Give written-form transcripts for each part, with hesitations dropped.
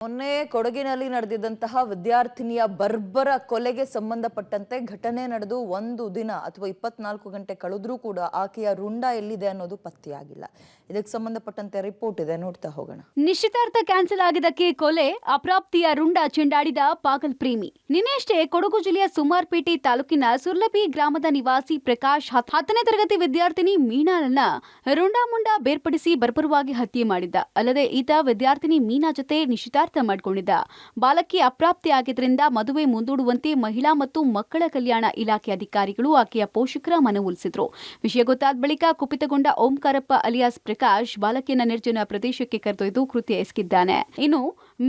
ಮೊನ್ನೆ ಕೊಡಗಿನಲ್ಲಿ ನಡೆದಿದ್ದಂತಹ ವಿದ್ಯಾರ್ಥಿನಿಯ ಬರ್ಬರ ಕೊಲೆಗೆ ಸಂಬಂಧಪಟ್ಟಂತೆ ಘಟನೆ ನಡೆದು ಒಂದು ದಿನ ಅಥವಾ 24 ಗಂಟೆ ಕಳೆದ್ರೂ ಕೂಡ ಆಕೆಯ ರುಂಡ ಎಲ್ಲಿದೆ ಅನ್ನೋದು ಪತ್ತೆಯಾಗಿಲ್ಲ. ಇದಕ್ಕೆ ಸಂಬಂಧಪಟ್ಟಂತೆ ರಿಪೋರ್ಟ್ ಇದೆ, ನೋಡ್ತಾ ಹೋಗೋಣ. ನಿಶ್ಚಿತಾರ್ಥ ಕ್ಯಾನ್ಸಲ್ ಆಗಿದ್ದಕ್ಕೆ ಕೊಲೆ, ಅಪ್ರಾಪ್ತಿಯ ರುಂಡ ಚೆಂಡಾಡಿದ ಪಾಗಲ್ ಪ್ರೇಮಿ. ನಿನ್ನೆಷ್ಟೇ ಕೊಡಗು ಜಿಲ್ಲೆಯ ಸುಮಾರ್ಪೇಟೆ ತಾಲೂಕಿನ ಸುರ್ಲಬಿ ಗ್ರಾಮದ ನಿವಾಸಿ ಪ್ರಕಾಶ್ 10ನೇ ತರಗತಿ ವಿದ್ಯಾರ್ಥಿನಿ ಮೀನಾಳನ್ನ ರುಂಡಾಮುಂಡ ಬೇರ್ಪಡಿಸಿ ಬರ್ಬರವಾಗಿ ಹತ್ಯೆ ಮಾಡಿದ್ದ. ಅಲ್ಲದೆ ಈತ ವಿದ್ಯಾರ್ಥಿನಿ ಮೀನಾ ಜೊತೆ ನಿಶ್ಚಿತಾರ್ಥ ಮಾಡಿಕೊಂಡಿದ್ದ. ಬಾಲಕಿ ಅಪ್ರಾಪ್ತಿ ಆಗಿದ್ರಿಂದ ಮದುವೆ ಮುಂದೂಡುವಂತೆ ಮಹಿಳಾ ಮತ್ತು ಮಕ್ಕಳ ಕಲ್ಯಾಣ ಇಲಾಖೆ ಅಧಿಕಾರಿಗಳು ಆಕೆಯ ಪೋಷಕರ ಮನವೊಲಿಸಿದ್ರು. ವಿಷಯ ಗೊತ್ತಾದ ಬಳಿಕ ಕುಪಿತಗೊಂಡ ಓಂಕಾರಪ್ಪ ಅಲಿಯಾಸ್ ಪ್ರಕಾಶ್ ಬಾಲಕಿಯನ್ನ ನಿರ್ಜನ ಪ್ರದೇಶಕ್ಕೆ ಕರೆದೊಯ್ದು ಕೃತ್ಯ ಎಸಗಿದ್ದಾನೆ. ಇನ್ನು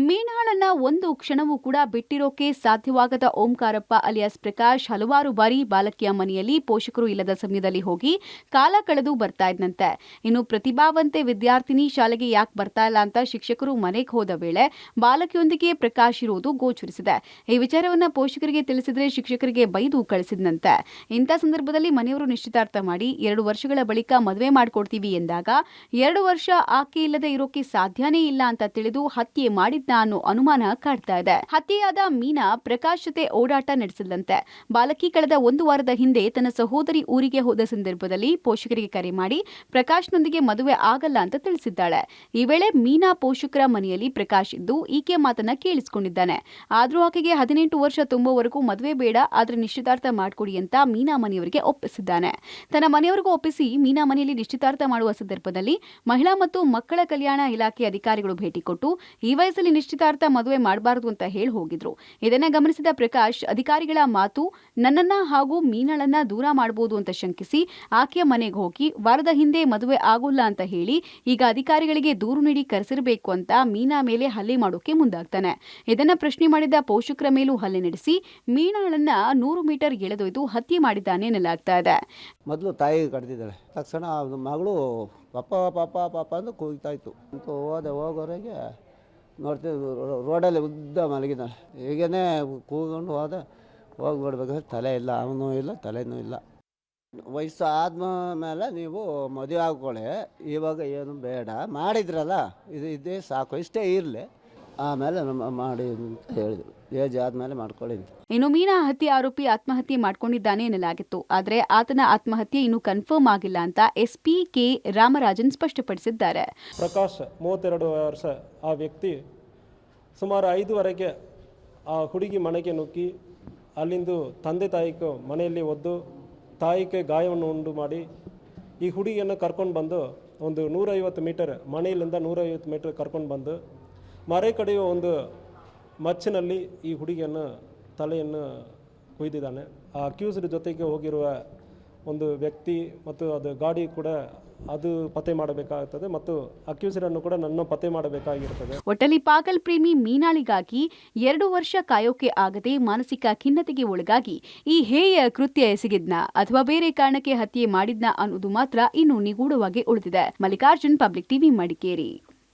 ಮೀನಾಳನ್ನ ಒಂದು ಕ್ಷಣವೂ ಕೂಡ ಬಿಟ್ಟಿರೋಕೆ ಸಾಧ್ಯವಾಗದ ಓಂಕಾರಪ್ಪ ಅಲಿಯಾಸ್ ಪ್ರಕಾಶ್ ಹಲವಾರು ಬಾರಿ ಬಾಲಕಿಯ ಮನೆಯಲ್ಲಿ ಪೋಷಕರು ಇಲ್ಲದ ಸಮಯದಲ್ಲಿ ಹೋಗಿ ಕಾಲ ಕಳೆದು ಬರ್ತಾ ಇದ್ನಂತೆ. ಇನ್ನು ಪ್ರತಿಭಾವಂತೆ ವಿದ್ಯಾರ್ಥಿನಿ ಶಾಲೆಗೆ ಯಾಕೆ ಬರ್ತಾ ಇಲ್ಲ ಅಂತ ಶಿಕ್ಷಕರು ಮನೆಗೆ ಹೋದ ವೇಳೆ ಬಾಲಕಿಯೊಂದಿಗೆ ಪ್ರಕಾಶ್ ಇರುವುದು ಗೋಚರಿಸಿದೆ. ಈ ವಿಚಾರವನ್ನ ಪೋಷಕರಿಗೆ ತಿಳಿಸಿದ್ರೆ ಶಿಕ್ಷಕರಿಗೆ ಬೈದು ಕಳಿಸಿದ್ನಂತೆ. ಇಂಥ ಸಂದರ್ಭದಲ್ಲಿ ಮನೆಯವರು ನಿಶ್ಚಿತಾರ್ಥ ಮಾಡಿ 2 ವರ್ಷಗಳ ಬಳಿಕ ಮದುವೆ ಮಾಡಿಕೊಡ್ತೀವಿ ಎಂದಾಗ 2 ವರ್ಷ ಆಕೆ ಇಲ್ಲದೆ ಇರೋಕೆ ಸಾಧ್ಯನೇ ಇಲ್ಲ ಅಂತ ತಿಳಿದು ಹತ್ಯೆ ಮಾಡಿದ್ನ ಅನ್ನೋ ಅನುಮಾನ ಕಾಡ್ತಾ ಇದೆ. ಹತ್ಯೆಯಾದ ಮೀನಾ ಪ್ರಕಾಶ್ ಜೊತೆ ಓಡಾಟ ನಡೆಸಿದಂತೆ. ಬಾಲಕಿ ಕಳೆದ 1 ವಾರದ ಹಿಂದೆ ತನ್ನ ಸಹೋದರಿ ಊರಿಗೆ ಹೋದ ಸಂದರ್ಭದಲ್ಲಿ ಪೋಷಕರಿಗೆ ಕರೆ ಮಾಡಿ ಪ್ರಕಾಶ್ನೊಂದಿಗೆ ಮದುವೆ ಆಗಲ್ಲ ಅಂತ ತಿಳಿಸಿದ್ದಾಳೆ. ಈ ವೇಳೆ ಮೀನಾ ಪೋಷಕರ ಮನೆಯಲ್ಲಿ ಪ್ರಕಾಶ್ ಇದ್ದು ಈಕೆ ಮಾತನ್ನ ಕೇಳಿಸಿಕೊಂಡಿದ್ದಾನೆ. ಆದ್ರೂ ಆಕೆಗೆ 18 ವರ್ಷ ತುಂಬುವವರೆಗೂ ಮದುವೆ ಬೇಡ, ಆದ್ರೆ ನಿಶ್ಚಿತಾರ್ಥ ಮಾಡಿಕೊಡಿ ಅಂತ ಮೀನಾ ಮನೆಯವರಿಗೆ ಒಪ್ಪಿಸಿದ್ದಾನೆ. ತನ್ನ ಮನೆಯವರಿಗೂ ಒಪ್ಪಿಸಿ ಮೀನಾ ಮನೆಯಲ್ಲಿ ನಿಶ್ಚಿತಾರ್ಥ ಮಾಡುವ ಸಂದರ್ಭದಲ್ಲಿ ಮಹಿಳಾ ಮತ್ತು ಮಕ್ಕಳ ಕಲ್ಯಾಣ ಇಲಾಖೆ ಅಧಿಕಾರಿಗಳು ಭೇಟಿ ಕೊಟ್ಟು ಈ ವಯಸ್ಸಲ್ಲಿ ನಿಶ್ಚಿತಾರ್ಥ ಮದುವೆ ಮಾಡಬಾರದು ಅಂತ ಹೇಳಿ ಹೋಗಿದ್ರು. ಇದನ್ನ ಗಮನಿಸಿದ ಪ್ರಕಾಶ್ ಅಧಿಕಾರಿಗಳ ಮಾತು ನನ್ನನ್ನ ಹಾಗೂ ಮೀನಾಳನ್ನ ದೂರ ಮಾಡಬಹುದು ಅಂತ ಶಂಕಿಸಿ ಆಕೆಯ ಮನೆಗೆ ಹೋಗಿ ವಾರದ ಹಿಂದೆ ಮದುವೆ ಆಗೋಲ್ಲ ಅಂತ ಹೇಳಿ ಈಗ ಅಧಿಕಾರಿಗಳಿಗೆ ದೂರು ನೀಡಿ ಕರೆಸಿರಬೇಕು ಅಂತ ಮೀನಾ ಮೇಲೆ ಹಲ್ಲೆ ಮಾಡೋಕೆ ಮುಂದಾಗ್ತಾನೆ. ಇದನ್ನ ಪ್ರಶ್ನೆ ಮಾಡಿದ ಪೋಷಕರ ಮೇಲೂ ಹಲ್ಲೆ ನಡೆಸಿ ಮೀನಾಳನ್ನ 100 ಮೀಟರ್ ಎಳೆದೊಯ್ದು ಹತ್ಯೆ ಮಾಡಿದ್ದಾನೆ ಎನ್ನಲಾಗ್ತಾ ಇದೆ. ಮೊದಲು ತಾಯಿ ಕಡ್ದಿದ್ದಾಳೆ. ತಕ್ಷಣ ಮಗಳು ಪಾಪ ಪಾಪ ಪಾಪ ಅಂತ ಕೂಗ್ತಾ ಇತ್ತು ಅಂತ ಹೋಗೋರೆಗೆ ನೋಡ್ತಿದ್ದು ರೋಡಲ್ಲಿ ಉದ್ದ ಮಲಗಿದ್ದಾಳೆ. ಹೀಗೇ ಕೂಗೊಂಡು ಹೋಗಿ ನೋಡ್ಬೇಕಾದ್ರೆ ತಲೆ ಇಲ್ಲ, ಅವನೂ ಇಲ್ಲ, ತಲೆನೂ ಇಲ್ಲ. ವಯಸ್ಸು ಆದ್ಮೇಲೆ ನೀವು ಮದುವೆ ಆಗ್ಕೊಳ್ಳಿ, ಇವಾಗ ಏನು ಬೇಡ, ಮಾಡಿದ್ರಲ್ಲ ಇದೇ ಸಾಕು, ಇಷ್ಟೇ ಇರಲಿ, ಆಮೇಲೆ ಮಾಡಿ ಅಂತ ಹೇಳಿದರು. ಏಜ್ ಆದಮೇಲೆ ಮಾಡ್ಕೊಳ್ಳಿ ಅಂತ. ಇನ್ನು ಮೀನಾ ಹತ್ಯೆ ಆರೋಪಿ ಆತ್ಮಹತ್ಯೆ ಮಾಡ್ಕೊಂಡಿದ್ದಾನೆ ಎನ್ನಲಾಗಿತ್ತು. ಆದರೆ ಆತನ ಆತ್ಮಹತ್ಯೆ ಇನ್ನೂ ಕನ್ಫರ್ಮ್ ಆಗಿಲ್ಲ ಅಂತ SP ಕೆ ರಾಮರಾಜನ್ ಸ್ಪಷ್ಟಪಡಿಸಿದ್ದಾರೆ. ಪ್ರಕಾಶ್ 32 ವರ್ಷ ಆ ವ್ಯಕ್ತಿ ಸುಮಾರು 5ವರೆಗೆ ಆ ಹುಡುಗಿ ಮನೆಗೆ ನುಗ್ಗಿ ಅಲ್ಲಿಂದು ತಂದೆ ತಾಯಿಗೆ ಮನೆಯಲ್ಲಿ ಒದ್ದು ತಾಯಿಗೆ ಗಾಯವನ್ನು ಉಂಟು ಮಾಡಿ ಈ ಹುಡುಗಿಯನ್ನು ಕರ್ಕೊಂಡು ಬಂದು ಒಂದು 150 ಮೀಟರ್ ಮನೆಯಲ್ಲಿಂದ 150 ಮೀಟರ್ ಕರ್ಕೊಂಡು ಬಂದು ಮರೆ ಕಡೆಯ ಒಂದು ಮಚ್ಚಿನಲ್ಲಿ ಈ ಹುಡುಗಿಯನ್ನು ತಲೆಯನ್ನು ಕೊಯ್ದಿದ್ದಾನೆ. ಆ ಅಕ್ಯೂಸ್ಡ್ ಜೊತೆಗೆ ಹೋಗಿರುವ ಒಂದು ವ್ಯಕ್ತಿ ಮತ್ತು ಅದು ಗಾಡಿ ಕೂಡ ಅದು ಪತ್ತೆ ಮಾಡಬೇಕಾಗುತ್ತದೆ ಮತ್ತು ಅಕ್ಯೂಸ್ಡನ್ನು ಕೂಡ ನನ್ನ ಪತ್ತೆ ಮಾಡಬೇಕಾಗಿರುತ್ತದೆ. ಒಟ್ಟಲ್ಲಿ ಪಾಗಲ್ ಪ್ರೇಮಿ ಮೀನಾಳಿಗಾಗಿ 2 ವರ್ಷ ಕಾಯೋಕೆ ಆಗದೆ ಮಾನಸಿಕ ಖಿನ್ನತೆಗೆ ಒಳಗಾಗಿ ಈ ಹೇಯ ಕೃತ್ಯ ಎಸಗಿದ್ನ ಅಥವಾ ಬೇರೆ ಕಾರಣಕ್ಕೆ ಹತ್ಯೆ ಮಾಡಿದ್ನ ಅನ್ನೋದು ಮಾತ್ರ ಇನ್ನೂ ನಿಗೂಢವಾಗಿ ಉಳಿದಿದೆ. Mallikarjun, public TV, Madikeri.